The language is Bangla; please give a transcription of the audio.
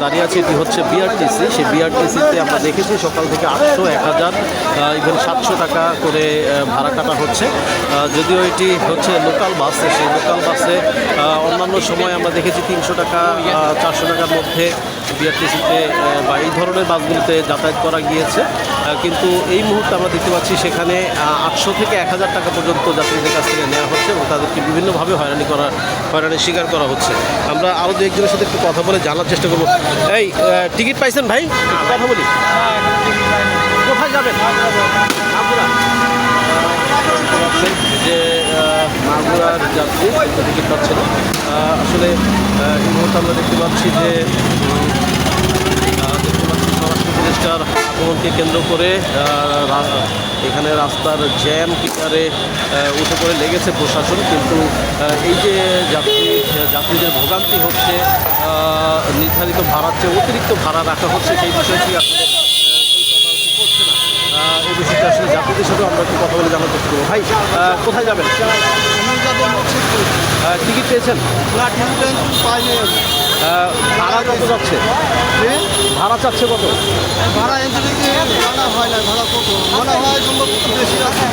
দাঁড়িয়ে আছে, এটি হচ্ছে বিআরটিসি। সেই বিআরটিসিতে আমরা দেখেছি সকাল থেকে 800, 1000, ইভেন 700 টাকা করে ভাড়া কাটা হচ্ছে। যদিও এটি হচ্ছে লোকাল বাস, সেই লোকাল বাসে অন্যান্য সময় আমরা দেখেছি 300 টাকা, 400 টাকার মধ্যে বিআরটিসিতে বা এই ধরনের বাসগুলিতে যাতায়াত করা গিয়েছে। কিন্তু এই মুহূর্তে আমরা দেখতে পাচ্ছি সেখানে 800 থেকে 1000 টাকা পর্যন্ত যাত্রীদের কাছ থেকে নেওয়া হচ্ছে এবং তাদেরকে বিভিন্নভাবে হয়রানির শিকার করা হচ্ছে। আমরা আরও দু একজনের সাথে একটু কথা বলে জানার চেষ্টা করবো। এই টিকিট পাইছেন ভাই? কথা বলি, কোথায় যাবেন? যে মাগুরার যাত্রী টিকিট পাচ্ছে না। আসলে এই মুহূর্তে আমরা দেখতে পাচ্ছি যে স্বরাষ্ট্র উপদেষ্টার আগমনকে কেন্দ্র করে এখানে রাস্তার জ্যাম কিনারে উঠে পড়ে লেগেছে প্রশাসন। কিন্তু এই যে যাত্রীদের ভোগান্তি হচ্ছে, নির্ধারিত ভাড়ার চেয়ে অতিরিক্ত ভাড়া রাখা হচ্ছে, সেই বিষয়টি আসলে করছে না। এই বিষয়টা আসলে যাত্রীদের সাথে আমরা একটু কথা বলে জানার চেষ্টা করবো। ভাই, কোথায় যাবেন? টিকিট পেয়েছেন? ভাড়া কত যাচ্ছে? ভাড়া চাচ্ছে কত? ভাড়া এখান থেকে জানা হয় না, ভাড়া কত মনে হয় সম্ভব বেশি আছে।